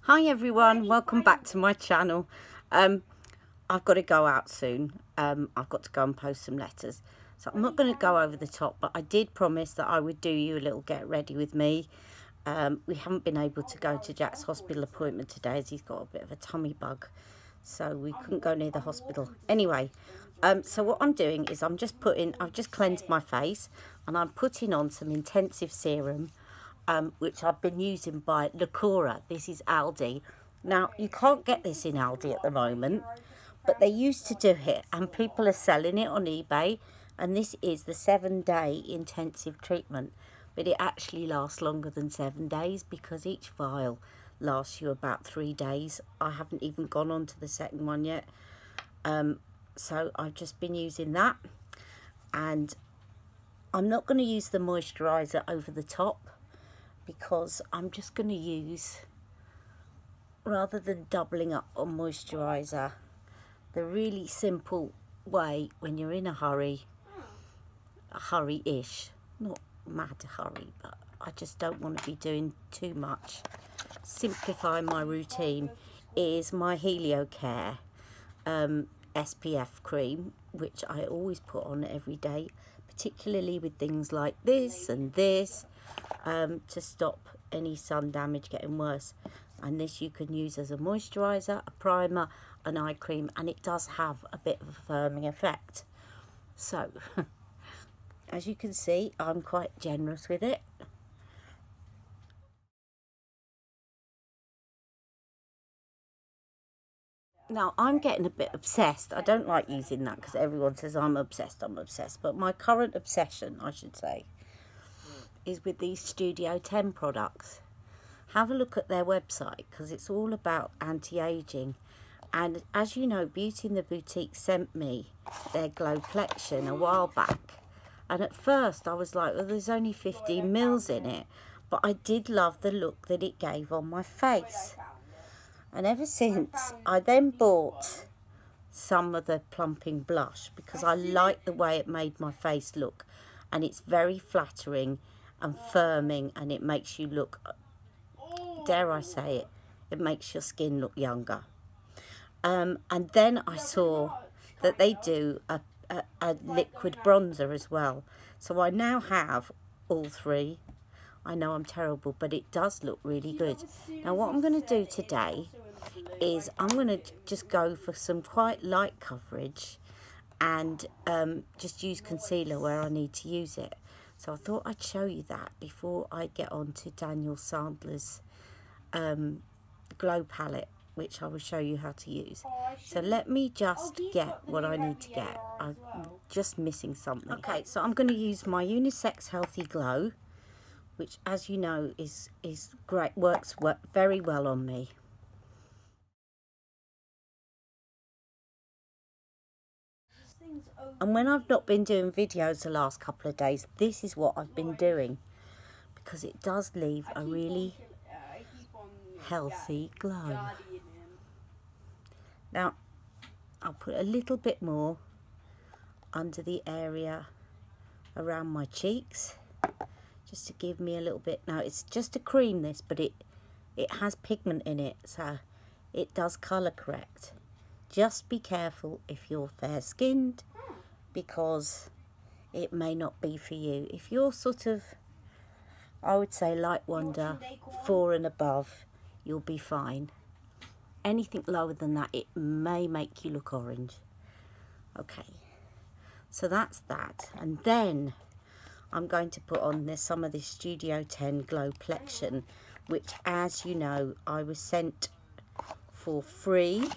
Hi everyone, welcome back to my channel. I've got to go out soon. I've got to go and post some letters. So I'm not going to go over the top, but I did promise that I would do you a little get ready with me. We haven't been able to go to Jack's hospital appointment today as he's got a bit of a tummy bug. So we couldn't go near the hospital. Anyway, so what I'm doing is I've just cleansed my face and I'm putting on some intensive serum. Which I've been using by Heliocare. This is Aldi. Now, you can't get this in Aldi at the moment, but they used to do it, and people are selling it on eBay, and this is the 7-day intensive treatment, but it actually lasts longer than 7 days because each vial lasts you about 3 days. I haven't even gone on to the second one yet, so I've just been using that, and I'm not going to use the moisturiser over the top, because I'm just going to use, rather than doubling up on moisturiser, the really simple way when you're in a hurry-ish, not mad hurry, but I just don't want to be doing too much. Simplifying my routine is my Heliocare SPF cream, which I always put on every day, particularly with things like this and this. To stop any sun damage getting worse, and this you can use as a moisturiser, a primer, an eye cream, and it does have a bit of a firming effect. So as you can see, I'm quite generous with it. Now I'm getting a bit obsessed. I don't like using that because everyone says I'm obsessed, but my current obsession, I should say, is with these Studio 10 products. Have a look at their website because it's all about anti-aging, and as you know, Beauty in the Boutique sent me their glowplexion a while back, and at first I was like, well, there's only 15 mils in it, but I did love the look that it gave on my face, and ever since I then bought some of the plumping blush because I like the way it made my face look, and it's very flattering and firming, and it makes you look, dare I say it, it makes your skin look younger. And then I saw that they do a liquid bronzer as well. So I now have all three. I know I'm terrible, but it does look really good. Now what I'm going to do today is I'm going to just go for some quite light coverage and just use concealer where I need to use it. So I thought I'd show you that before I get on to Daniel Sandler's Glow palette, which I will show you how to use. So let me just get what I need to get. I'm just missing something. Okay, so I'm going to use my Unisex Healthy Glow, which, as you know, is great, works very well on me. And when I've not been doing videos the last couple of days, this is what I've been doing, because it does leave a really healthy glow. Now, I'll put a little bit more under the area around my cheeks, just to give me a little bit. Now, it's just a cream, this, but it has pigment in it, so it does colour correct. Just be careful if you're fair-skinned, because it may not be for you. If you're sort of, I would say, light wonder 4 and above, you'll be fine. Anything lower than that, it may make you look orange. Okay, so that's that. And then I'm going to put on some of this Studio 10 glowplexion, which, as you know, I was sent for free.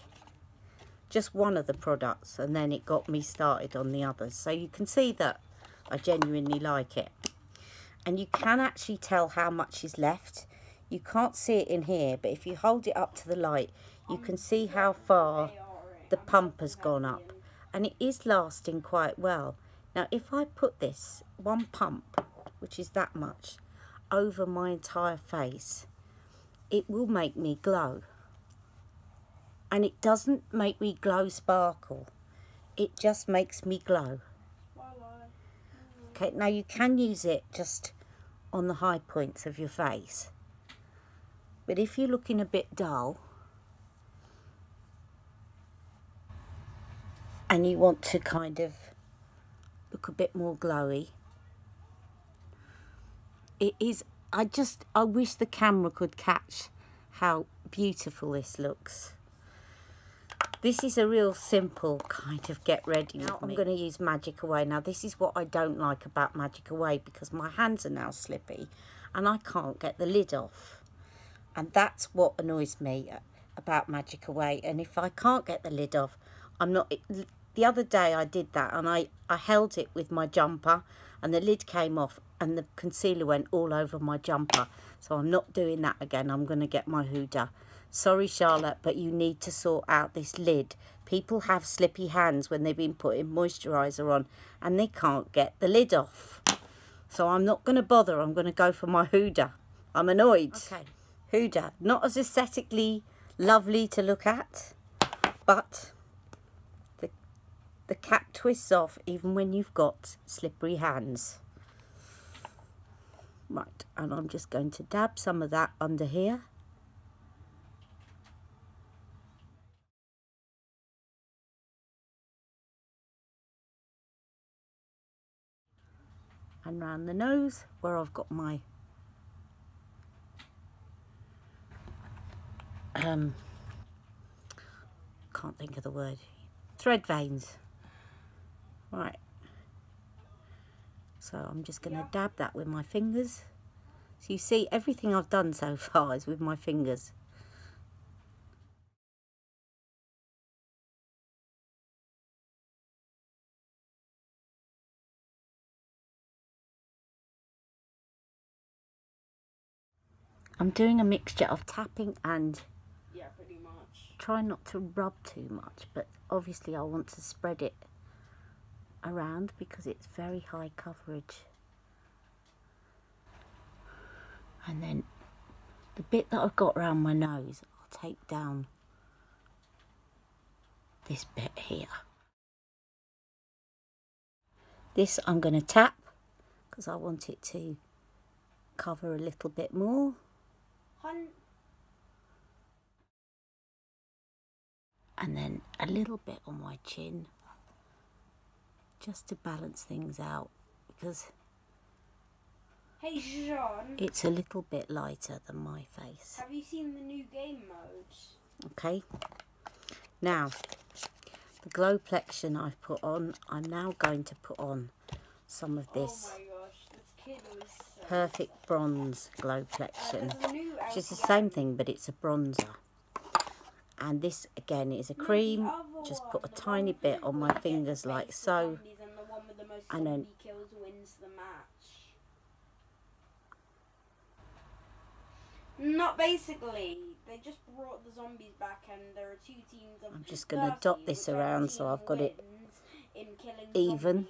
Just one of the products, and then it got me started on the others. So you can see that I genuinely like it. And you can actually tell how much is left. You can't see it in here, but if you hold it up to the light, you can see how far the pump has gone up. And it is lasting quite well. Now, if I put this one pump, which is that much, over my entire face, it will make me glow. And it doesn't make me glow sparkle. It just makes me glow. Okay, now you can use it just on the high points of your face. But if you're looking a bit dull and you want to kind of look a bit more glowy, it is, I wish the camera could catch how beautiful this looks. This is a real simple kind of get ready with me. I'm going to use Magic Away. Now this is what I don't like about Magic Away, because my hands are now slippy and I can't get the lid off. And that's what annoys me about Magic Away. And if I can't get the lid off, I'm not... The other day I did that and I held it with my jumper and the lid came off and the concealer went all over my jumper. So I'm not doing that again. I'm going to get my Huda. Sorry, Charlotte, but you need to sort out this lid. People have slippy hands when they've been putting moisturiser on and they can't get the lid off. So I'm not going to bother. I'm going to go for my Huda. I'm annoyed. Okay, Huda. Not as aesthetically lovely to look at, but the cap twists off even when you've got slippery hands. Right, and I'm just going to dab some of that under here. And round the nose where I've got my can't think of the word, thread veins. Right, so I'm just going to dab that with my fingers. So you see, everything I've done so far is with my fingers. I'm doing a mixture of tapping and pretty much. Try not to rub too much, but obviously I want to spread it around because it's very high coverage. And then the bit that I've got around my nose, I'll take down this bit here. This I'm going to tap because I want it to cover a little bit more. And then a little bit on my chin, just to balance things out, because hey Jean, it's a little bit lighter than my face. Have you seen the new game modes? Okay, now the glowplexion I've put on, I'm now going to put on some of this. Oh my gosh, this kid was Perfect Bronze Glowplexion, which is the same thing, but it's a bronzer. And this again is a cream. Just put a tiny bit on my fingers like so, and then not basically, they just brought the zombies back and there are two teams of... I'm just going to dot this around so I've got it even,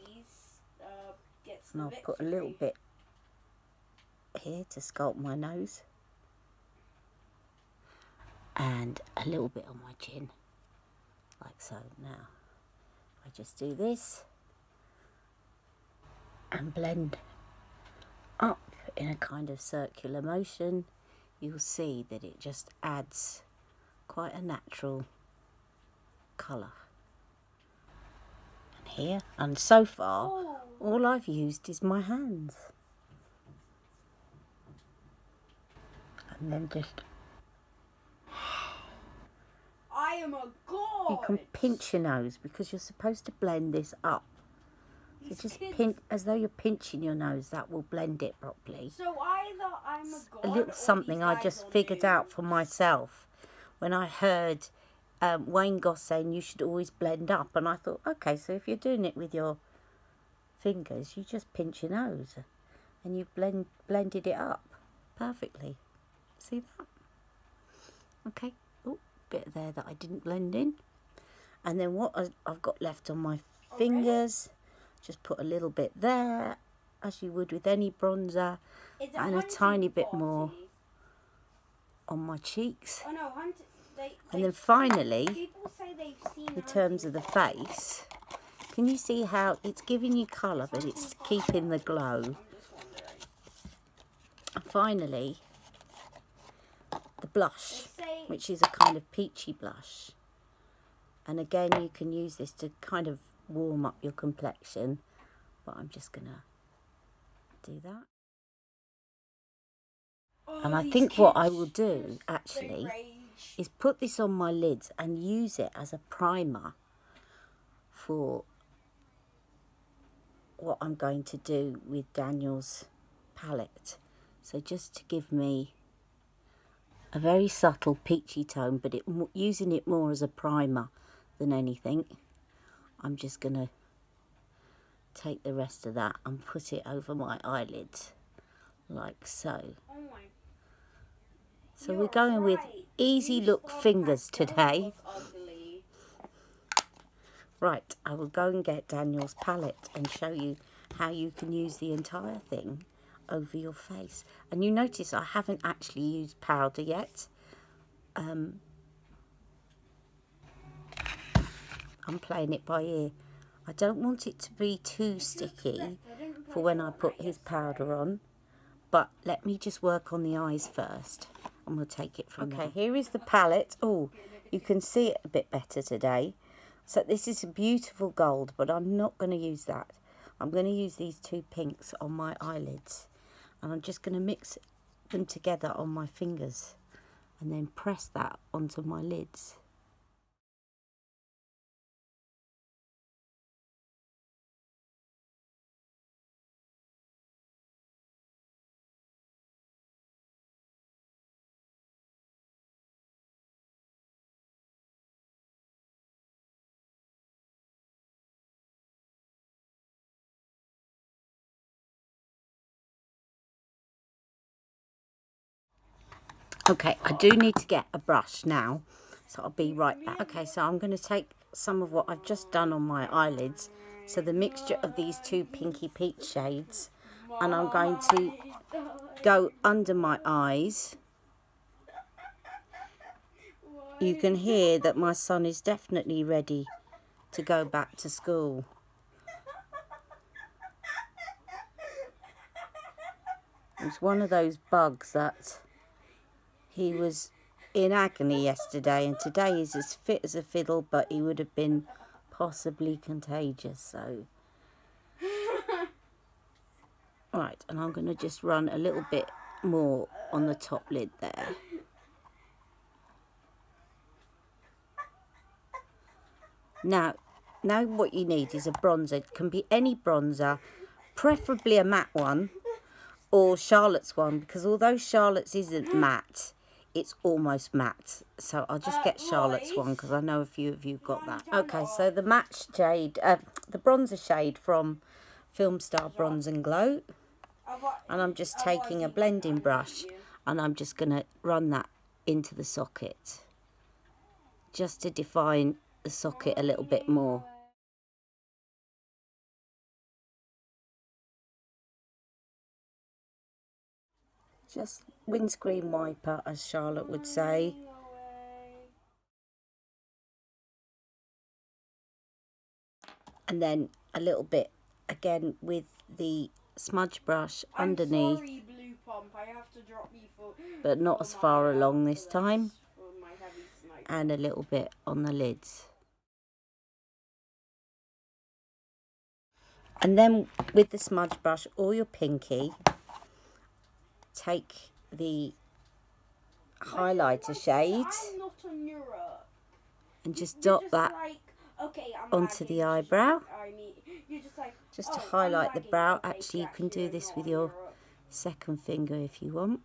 and I'll put a little bit here to sculpt my nose and a little bit on my chin like so. Now I just do this and blend up in a kind of circular motion, you'll see that it just adds quite a natural colour. And here, and so far all I've used is my hands, and then just I am a god. You can pinch your nose because you're supposed to blend this up. So just pinch as though you're pinching your nose. That will blend it properly. So either I'm a god, a little something I just figured out for myself when I heard Wayne Goss saying you should always blend up, and I thought, okay, so if you're doing it with your fingers, you just pinch your nose, and you've blended it up perfectly. See that? Okay. Oh, bit there that I didn't blend in, and then what I've got left on my fingers, just put a little bit there as you would with any bronzer, and a tiny bit more on my cheeks. Oh no, and then finally, in terms of the face, can you see how it's giving you colour but it's keeping the glow? And finally, the the blush, which is a kind of peachy blush. And again, you can use this to kind of warm up your complexion, but I'm just gonna do that. And I think what I will do actually is put this on my lids and use it as a primer for what I'm going to do with Daniel's palette. So just to give me a very subtle peachy tone, but using it more as a primer than anything, I'm just going to take the rest of that and put it over my eyelids like so. So we're going with easy look fingers today. Right, I will go and get Daniel's palette and show you how you can use the entire thing over your face. And you notice I haven't actually used powder yet. I'm playing it by ear. I don't want it to be too sticky for when I put his powder on. But let me just work on the eyes first and we'll take it from there. Okay, here is the palette. Oh, you can see it a bit better today. So this is a beautiful gold, but I'm not going to use that. I'm going to use these two pinks on my eyelids. And I'm just going to mix them together on my fingers and then press that onto my lids. Okay, I do need to get a brush now, so I'll be right back. Okay, so I'm going to take some of what I've just done on my eyelids, so the mixture of these two pinky peach shades, and I'm going to go under my eyes. You can hear that my son is definitely ready to go back to school. It's one of those bugs that he was in agony yesterday, and today he's as fit as a fiddle, but he would have been possibly contagious. So, right, and I'm going to just run a little bit more on the top lid there. Now what you need is a bronzer. It can be any bronzer, preferably a matte one, or Charlotte's one, because although Charlotte's isn't matte, it's almost matte. So I'll just get Charlotte's one because I know a few of you got that. Okay, so the matte shade, the bronzer shade from Film Star Bronze and Glow. And I'm just taking a blending brush and I'm just going to run that into the socket, just to define the socket a little bit more. Just windscreen wiper, as Charlotte would say. And then a little bit again with the smudge brush underneath. Sorry, Blue Pump. I have to drop you but not as far along this time. And a little bit on the lids. And then with the smudge brush or your pinky, take the highlighter shade and just dot that onto the eyebrow, just to highlight the brow. Actually, you can do this with your second finger if you want.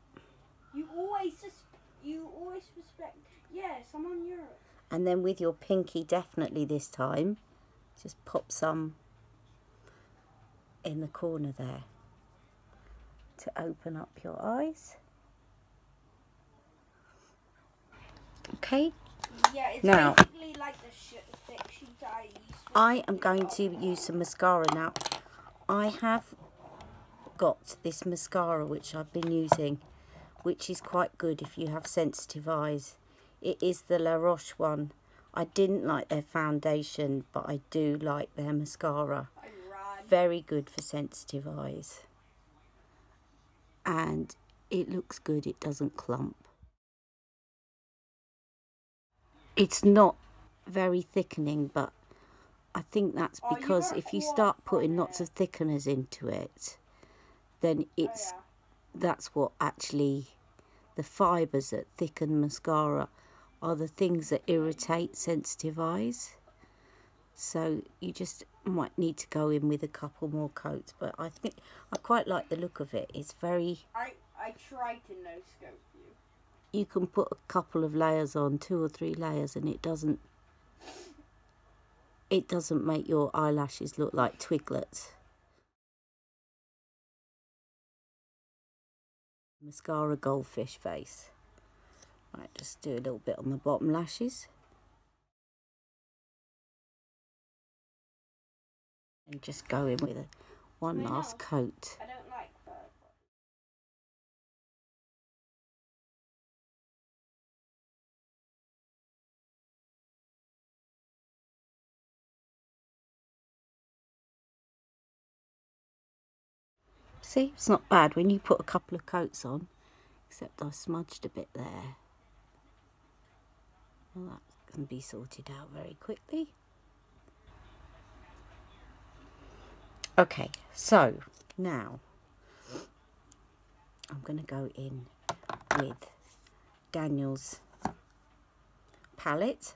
You always suspect. Yes, I'm on Europe. And then with your pinky, definitely this time, just pop some in the corner there to open up your eyes. Okay. Yeah, it's now, basically like the thick sheet I used. I am going to use some mascara now. I have got this mascara which I've been using, which is quite good if you have sensitive eyes. It is the La Roche one. I didn't like their foundation, but I do like their mascara. Very good for sensitive eyes. And it looks good, it doesn't clump. it's not very thickening, but I think that's Oh, you because got if you a lot start from putting lots it. of thickeners into it, then it's that's what actually the fibres that thicken mascara are the things that irritate sensitive eyes. So you just might need to go in with a couple more coats, but I think I quite like the look of it. It's very... I try to no scope you. You can put a couple of layers on, 2 or 3 layers, and it doesn't make your eyelashes look like twiglets. Mascara goldfish face. Right, just do a little bit on the bottom lashes. And just go in with one last coat. I don't like fur. See, it's not bad when you put a couple of coats on, except I've smudged a bit there. Well, that can be sorted out very quickly. Okay, so now I'm going to go in with Daniel's palette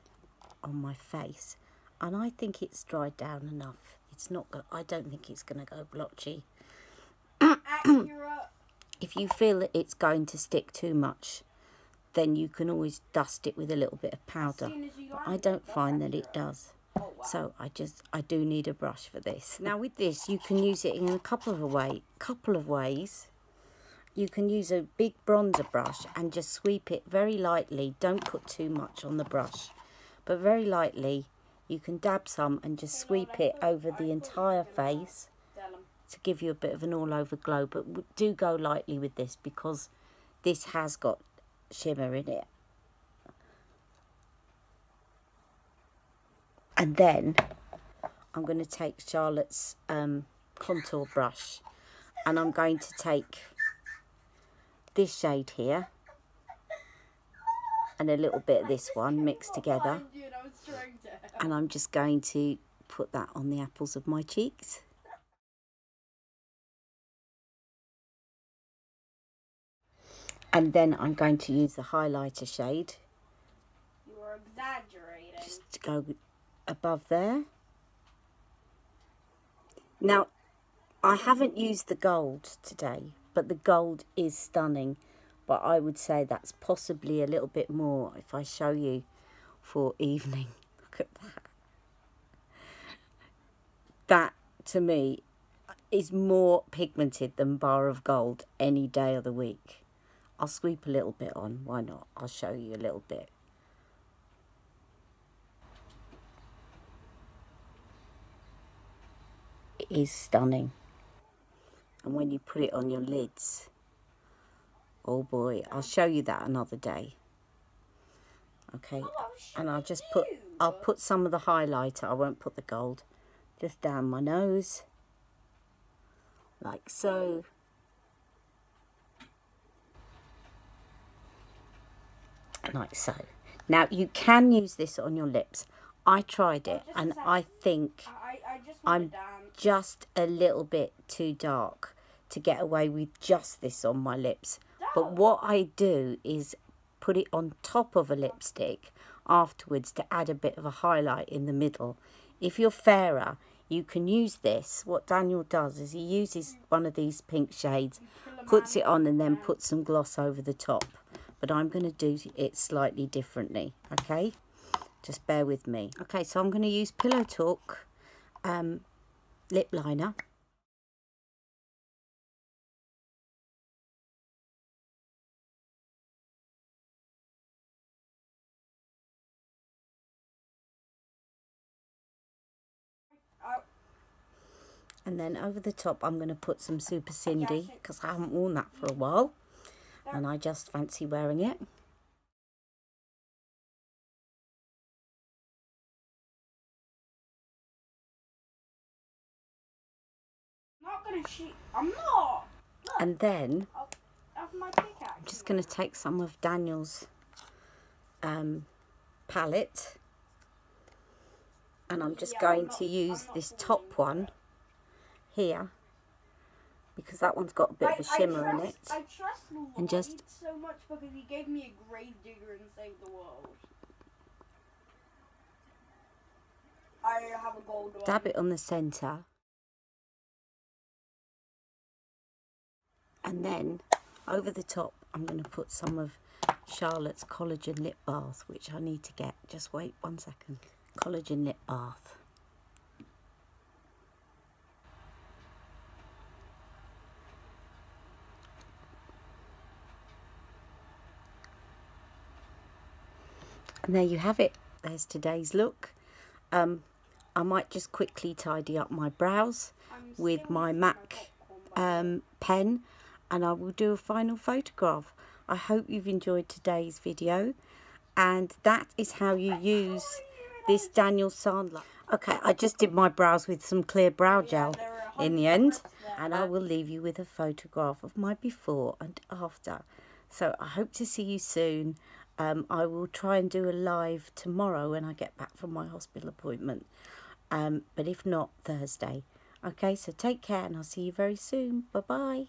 on my face, and I think it's dried down enough. It's not going I don't think it's going to go blotchy. Accurate. If you feel that it's going to stick too much, then you can always dust it with a little bit of powder. But I don't find that it does. Oh, wow. So I do need a brush for this. Now with this, you can use it in a couple of ways. You can use a big bronzer brush and just sweep it very lightly. Don't put too much on the brush, but very lightly. You can dab some and just sweep it over the entire face to give you a bit of an all-over glow. But do go lightly with this because this has got shimmer in it. And then I'm going to take Charlotte's contour brush, and I'm going to take this shade here and a little bit of this one mixed together, and I'm just going to put that on the apples of my cheeks. And then I'm going to use the highlighter shade. You're exaggerating. Just to go above there. Now, I haven't used the gold today, but the gold is stunning. But I would say that's possibly a little bit more if I show you for evening. Look at that. That, to me, is more pigmented than Bar of Gold any day of the week. I'll sweep a little bit on, why not? I'll show you a little bit. It is stunning. And when you put it on your lids, oh boy, I'll show you that another day. Okay, and I'll put some of the highlighter, I won't put the gold, just down my nose, like so. Like so. Now you can use this on your lips. I tried it and I think I'm just a little bit too dark to get away with just this on my lips. But what I do is put it on top of a lipstick afterwards to add a bit of a highlight in the middle. If you're fairer, you can use this. What Daniel does is he uses one of these pink shades, puts it on and then puts some gloss over the top. But I'm going to do it slightly differently, okay? Just bear with me. Okay, so I'm going to use Pillow Talk lip liner. And then over the top, I'm going to put some Super Cindy, because I haven't worn that for a while. And I just fancy wearing it. I'm not. Look, And then I'll have my pickaxe. I'm just going to take some of Daniel's palette, and I'm just going to use this top one here, because that one's got a bit of a shimmer in it. I trust and just so much because he gave me a grave digger and saved the world. I have a gold one. Dab it on the centre, and then over the top I'm going to put some of Charlotte's Collagen Lip Bath, which I need to get. Just wait 1 second. Collagen Lip Bath. And there you have it. There's today's look. I might just quickly tidy up my brows with my MAC pen, and I will do a final photograph. I hope you've enjoyed today's video, and that is how you use this Daniel Sandler. Okay, I just did my brows with some clear brow gel in the end, and I will leave you with a photograph of my before and after. So I hope to see you soon. I will try and do a live tomorrow when I get back from my hospital appointment, but if not, Thursday. Okay, so take care, and I'll see you very soon. Bye bye.